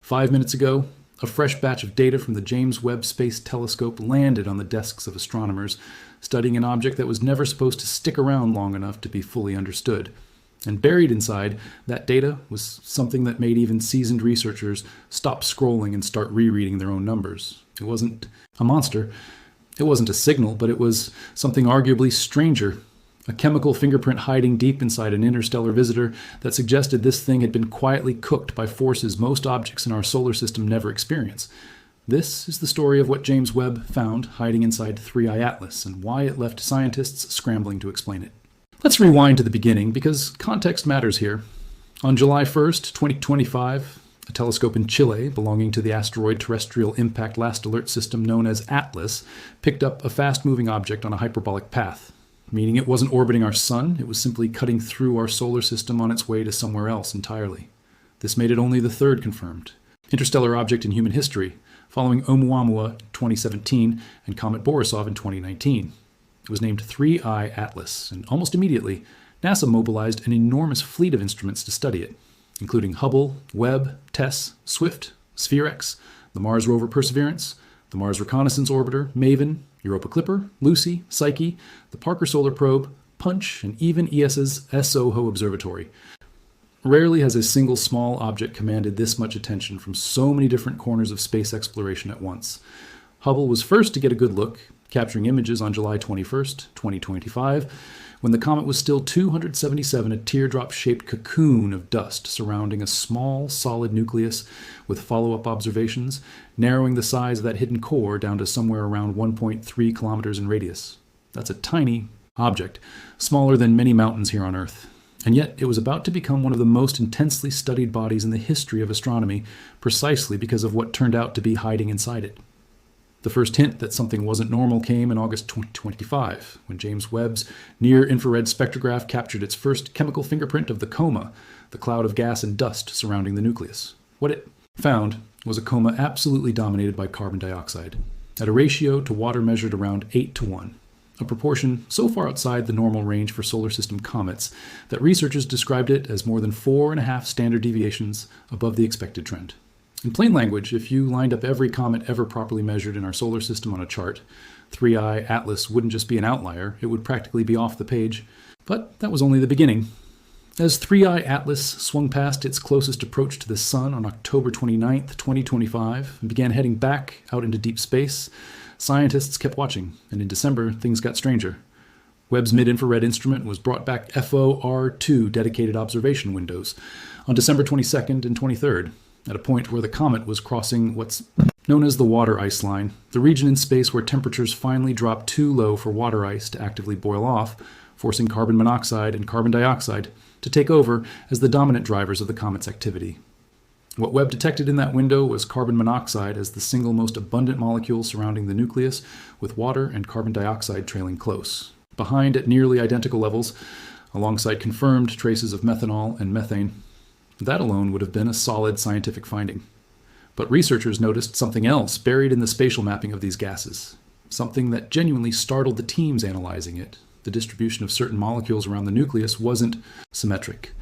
5 minutes ago, a fresh batch of data from the James Webb Space Telescope landed on the desks of astronomers, studying an object that was never supposed to stick around long enough to be fully understood. And buried inside that data was something that made even seasoned researchers stop scrolling and start rereading their own numbers. It wasn't a monster, it wasn't a signal, but it was something arguably stranger. A chemical fingerprint hiding deep inside an interstellar visitor that suggested this thing had been quietly cooked by forces most objects in our solar system never experience. This is the story of what James Webb found hiding inside 3I Atlas and why it left scientists scrambling to explain it. Let's rewind to the beginning because context matters here. On July 1st, 2025, a telescope in Chile belonging to the Asteroid Terrestrial Impact Last Alert System known as ATLAS picked up a fast-moving object on a hyperbolic path. Meaning it wasn't orbiting our sun, it was simply cutting through our solar system on its way to somewhere else entirely. This made it only the third confirmed interstellar object in human history, following Oumuamua in 2017 and Comet Borisov in 2019. It was named 3I Atlas, and almost immediately, NASA mobilized an enormous fleet of instruments to study it, including Hubble, Webb, TESS, SWIFT, SphereX, the Mars rover Perseverance, the Mars Reconnaissance Orbiter, MAVEN, Europa Clipper, Lucy, Psyche, the Parker Solar Probe, Punch, and even ESA's SOHO Observatory. Rarely has a single small object commanded this much attention from so many different corners of space exploration at once. Hubble was first to get a good look, capturing images on July 21st, 2025, when the comet was still 277, a teardrop-shaped cocoon of dust surrounding a small, solid nucleus with follow-up observations, narrowing the size of that hidden core down to somewhere around 1.3 kilometers in radius. That's a tiny object, smaller than many mountains here on Earth. And yet it was about to become one of the most intensely studied bodies in the history of astronomy, precisely because of what turned out to be hiding inside it. The first hint that something wasn't normal came in August 2025, when James Webb's near-infrared spectrograph captured its first chemical fingerprint of the coma, the cloud of gas and dust surrounding the nucleus. What it found was a coma absolutely dominated by carbon dioxide, at a ratio to water measured around 8:1, a proportion so far outside the normal range for solar system comets that researchers described it as more than 4.5 standard deviations above the expected trend. In plain language, if you lined up every comet ever properly measured in our solar system on a chart, 3I Atlas wouldn't just be an outlier, it would practically be off the page. But that was only the beginning. As 3I Atlas swung past its closest approach to the sun on October 29, 2025, and began heading back out into deep space, scientists kept watching, and in December, things got stranger. Webb's mid-infrared instrument was brought back FOR2 dedicated observation windows on December 22nd and 23rd. At a point where the comet was crossing what's known as the water ice line, the region in space where temperatures finally dropped too low for water ice to actively boil off, forcing carbon monoxide and carbon dioxide to take over as the dominant drivers of the comet's activity. What Webb detected in that window was carbon monoxide as the single most abundant molecule surrounding the nucleus, with water and carbon dioxide trailing close. Behind at nearly identical levels, alongside confirmed traces of methanol and methane. That alone would have been a solid scientific finding. But researchers noticed something else buried in the spatial mapping of these gases, something that genuinely startled the teams analyzing it. The distribution of certain molecules around the nucleus wasn't symmetric.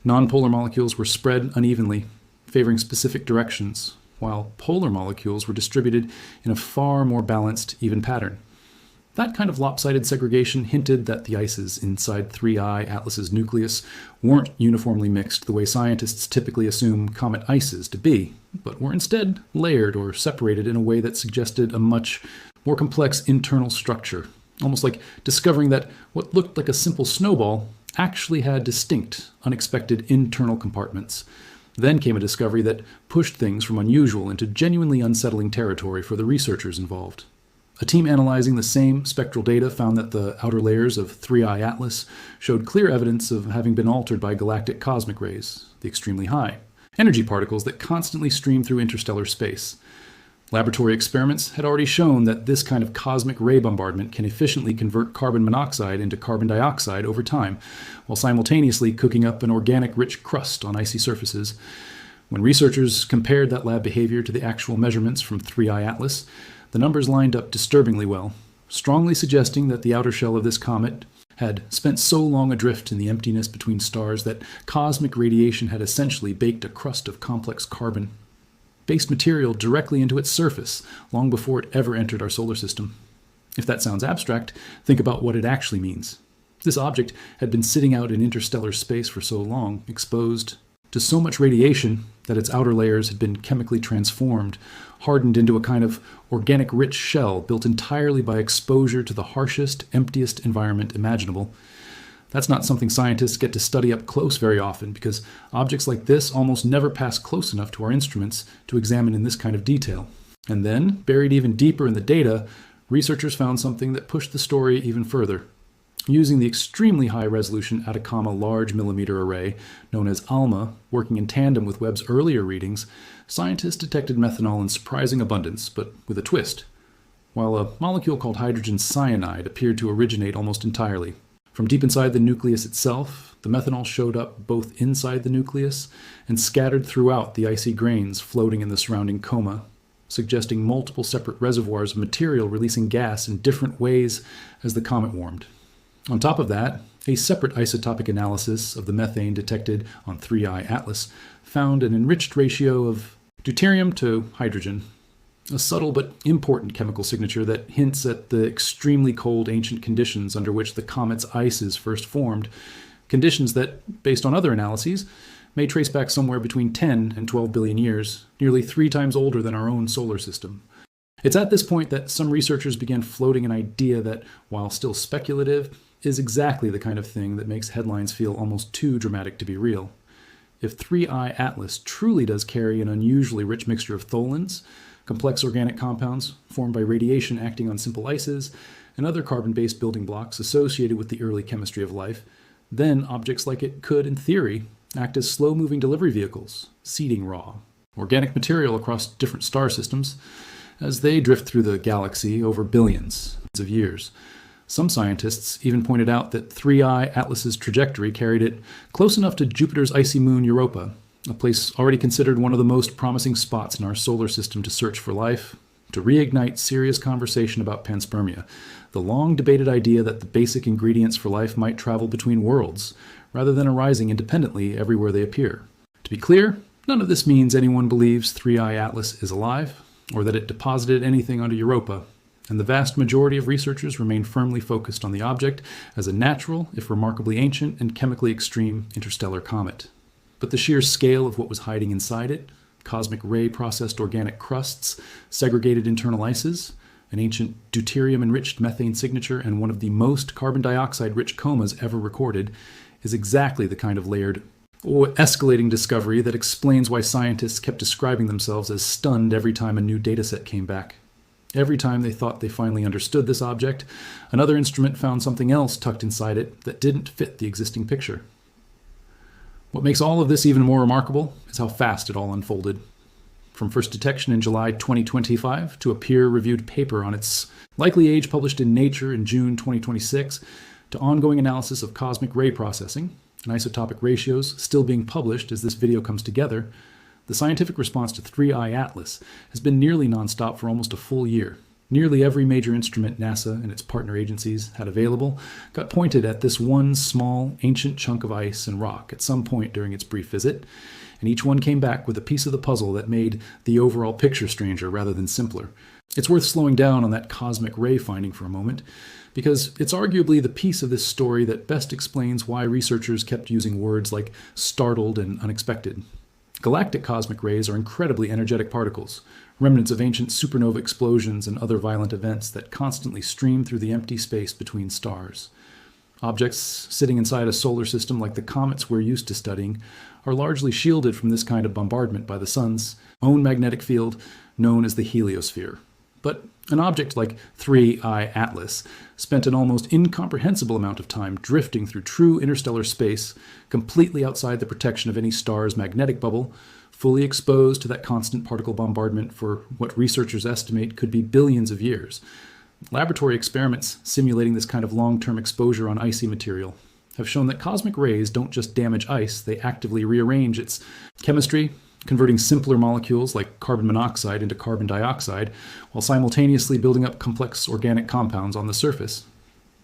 Nonpolar molecules were spread unevenly, favoring specific directions, while polar molecules were distributed in a far more balanced, even pattern. That kind of lopsided segregation hinted that the ices inside 3I Atlas's nucleus weren't uniformly mixed the way scientists typically assume comet ices to be, but were instead layered or separated in a way that suggested a much more complex internal structure, almost like discovering that what looked like a simple snowball actually had distinct, unexpected internal compartments. Then came a discovery that pushed things from unusual into genuinely unsettling territory for the researchers involved. A team analyzing the same spectral data found that the outer layers of 3I Atlas showed clear evidence of having been altered by galactic cosmic rays, the extremely high, energy particles that constantly stream through interstellar space. Laboratory experiments had already shown that this kind of cosmic ray bombardment can efficiently convert carbon monoxide into carbon dioxide over time, while simultaneously cooking up an organic-rich crust on icy surfaces. When researchers compared that lab behavior to the actual measurements from 3I Atlas, the numbers lined up disturbingly well, strongly suggesting that the outer shell of this comet had spent so long adrift in the emptiness between stars that cosmic radiation had essentially baked a crust of complex carbon. ice-based material directly into its surface, long before it ever entered our solar system. If that sounds abstract, think about what it actually means. This object had been sitting out in interstellar space for so long, exposed to so much radiation that its outer layers had been chemically transformed, hardened into a kind of organic-rich shell built entirely by exposure to the harshest, emptiest environment imaginable. That's not something scientists get to study up close very often, because objects like this almost never pass close enough to our instruments to examine in this kind of detail. And then, buried even deeper in the data, researchers found something that pushed the story even further. Using the extremely high-resolution Atacama Large Millimeter Array, known as ALMA, working in tandem with Webb's earlier readings, scientists detected methanol in surprising abundance, but with a twist. While a molecule called hydrogen cyanide appeared to originate almost entirely. From deep inside the nucleus itself, the methanol showed up both inside the nucleus and scattered throughout the icy grains floating in the surrounding coma, suggesting multiple separate reservoirs of material releasing gas in different ways as the comet warmed. On top of that, a separate isotopic analysis of the methane detected on 3I Atlas found an enriched ratio of deuterium to hydrogen, a subtle but important chemical signature that hints at the extremely cold ancient conditions under which the comet's ices first formed, conditions that, based on other analyses, may trace back somewhere between 10 and 12 billion years, nearly 3 times older than our own solar system. It's at this point that some researchers began floating an idea that, while still speculative, is exactly the kind of thing that makes headlines feel almost too dramatic to be real. If 3I Atlas truly does carry an unusually rich mixture of tholins, complex organic compounds formed by radiation acting on simple ices, and other carbon-based building blocks associated with the early chemistry of life, then objects like it could, in theory, act as slow-moving delivery vehicles, seeding raw organic material across different star systems as they drift through the galaxy over billions of years. Some scientists even pointed out that 3I Atlas's trajectory carried it close enough to Jupiter's icy moon Europa, a place already considered one of the most promising spots in our solar system to search for life, to reignite serious conversation about panspermia, the long-debated idea that the basic ingredients for life might travel between worlds, rather than arising independently everywhere they appear. To be clear, none of this means anyone believes 3I Atlas is alive, or that it deposited anything onto Europa, and the vast majority of researchers remain firmly focused on the object as a natural, if remarkably ancient, and chemically extreme interstellar comet. But the sheer scale of what was hiding inside it, cosmic ray-processed organic crusts, segregated internal ices, an ancient deuterium-enriched methane signature, and one of the most carbon dioxide-rich comas ever recorded, is exactly the kind of layered or escalating discovery that explains why scientists kept describing themselves as stunned every time a new dataset came back. Every time they thought they finally understood this object, another instrument found something else tucked inside it that didn't fit the existing picture. What makes all of this even more remarkable is how fast it all unfolded. From first detection in July 2025 to a peer-reviewed paper on its likely age published in Nature in June 2026, to ongoing analysis of cosmic ray processing and isotopic ratios still being published as this video comes together, the scientific response to 3I Atlas has been nearly nonstop for almost a full year. Nearly every major instrument NASA and its partner agencies had available got pointed at this one small, ancient chunk of ice and rock at some point during its brief visit, and each one came back with a piece of the puzzle that made the overall picture stranger rather than simpler. It's worth slowing down on that cosmic ray finding for a moment, because it's arguably the piece of this story that best explains why researchers kept using words like startled and unexpected. Galactic cosmic rays are incredibly energetic particles, remnants of ancient supernova explosions and other violent events that constantly stream through the empty space between stars. Objects sitting inside a solar system like the comets we're used to studying are largely shielded from this kind of bombardment by the sun's own magnetic field, known as the heliosphere. But an object like 3I Atlas spent an almost incomprehensible amount of time drifting through true interstellar space, completely outside the protection of any star's magnetic bubble, fully exposed to that constant particle bombardment for what researchers estimate could be billions of years. Laboratory experiments simulating this kind of long-term exposure on icy material have shown that cosmic rays don't just damage ice, they actively rearrange its chemistry, converting simpler molecules like carbon monoxide into carbon dioxide, while simultaneously building up complex organic compounds on the surface.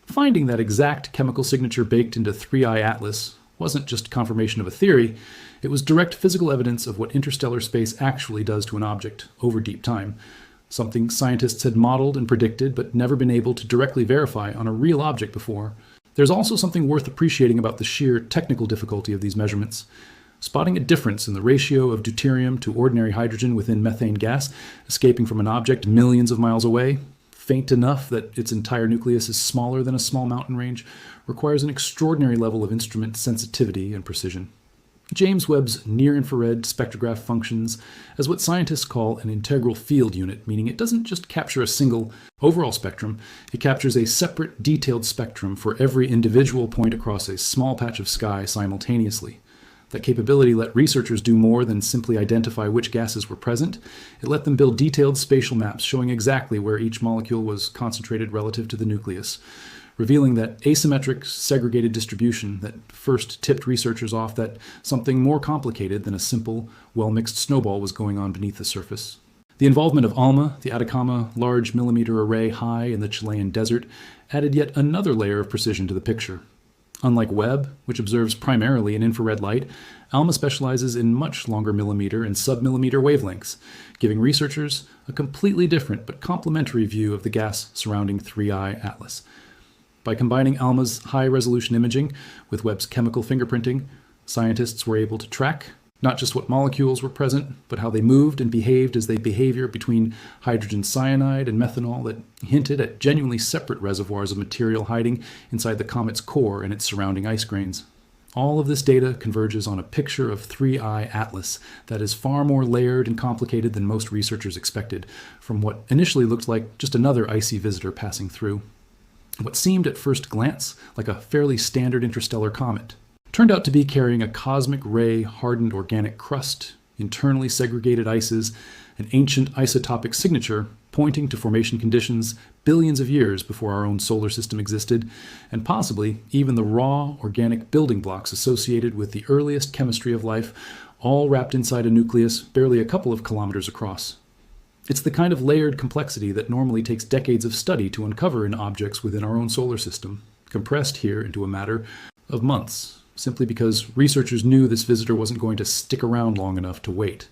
Finding that exact chemical signature baked into 3I Atlas wasn't just confirmation of a theory, it was direct physical evidence of what interstellar space actually does to an object over deep time, something scientists had modeled and predicted but never been able to directly verify on a real object before. There's also something worth appreciating about the sheer technical difficulty of these measurements. Spotting a difference in the ratio of deuterium to ordinary hydrogen within methane gas escaping from an object millions of miles away, faint enough that its entire nucleus is smaller than a small mountain range, requires an extraordinary level of instrument sensitivity and precision. James Webb's near-infrared spectrograph functions as what scientists call an integral field unit, meaning it doesn't just capture a single overall spectrum, it captures a separate, detailed spectrum for every individual point across a small patch of sky simultaneously. That capability let researchers do more than simply identify which gases were present. It let them build detailed spatial maps showing exactly where each molecule was concentrated relative to the nucleus, revealing that asymmetric, segregated distribution that first tipped researchers off that something more complicated than a simple, well-mixed snowball was going on beneath the surface. The involvement of ALMA, the Atacama Large Millimeter Array high in the Chilean desert, added yet another layer of precision to the picture. Unlike Webb, which observes primarily in infrared light, ALMA specializes in much longer millimeter and submillimeter wavelengths, giving researchers a completely different but complementary view of the gas surrounding 3I Atlas. By combining ALMA's high-resolution imaging with Webb's chemical fingerprinting, scientists were able to track not just what molecules were present, but how they moved and behaved as they behavior between hydrogen cyanide and methanol that hinted at genuinely separate reservoirs of material hiding inside the comet's core and its surrounding ice grains. All of this data converges on a picture of 3I Atlas that is far more layered and complicated than most researchers expected, from what initially looked like just another icy visitor passing through. What seemed at first glance like a fairly standard interstellar comet turned out to be carrying a cosmic ray hardened organic crust, internally segregated ices, an ancient isotopic signature pointing to formation conditions billions of years before our own solar system existed, and possibly even the raw organic building blocks associated with the earliest chemistry of life, all wrapped inside a nucleus barely a couple of kilometers across. It's the kind of layered complexity that normally takes decades of study to uncover in objects within our own solar system, compressed here into a matter of months, simply because researchers knew this visitor wasn't going to stick around long enough to wait.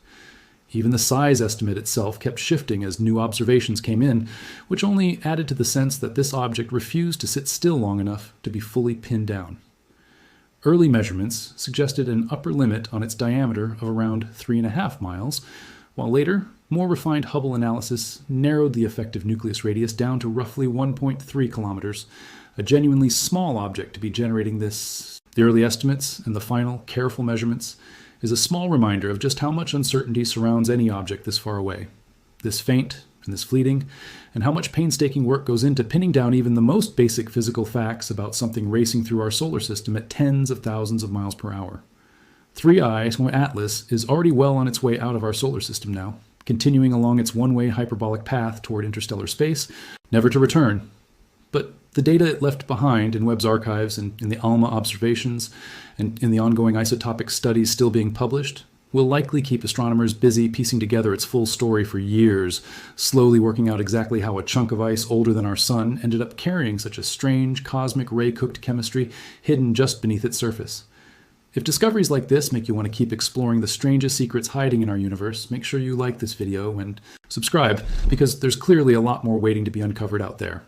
Even the size estimate itself kept shifting as new observations came in, which only added to the sense that this object refused to sit still long enough to be fully pinned down. Early measurements suggested an upper limit on its diameter of around 3.5 miles, while later, more refined Hubble analysis narrowed the effective nucleus radius down to roughly 1.3 kilometers, a genuinely small object to be generating this. The early estimates and the final, careful measurements is a small reminder of just how much uncertainty surrounds any object this far away, this faint and this fleeting, and how much painstaking work goes into pinning down even the most basic physical facts about something racing through our solar system at tens of thousands of miles per hour. 3I Atlas is already well on its way out of our solar system now, continuing along its one-way hyperbolic path toward interstellar space, never to return. But the data it left behind in Webb's archives and in the ALMA observations and in the ongoing isotopic studies still being published will likely keep astronomers busy piecing together its full story for years, slowly working out exactly how a chunk of ice older than our sun ended up carrying such a strange cosmic ray-cooked chemistry hidden just beneath its surface. If discoveries like this make you want to keep exploring the strangest secrets hiding in our universe, make sure you like this video and subscribe, because there's clearly a lot more waiting to be uncovered out there.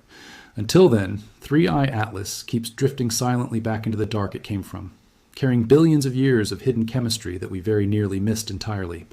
Until then, 3I Atlas keeps drifting silently back into the dark it came from, carrying billions of years of hidden chemistry that we very nearly missed entirely.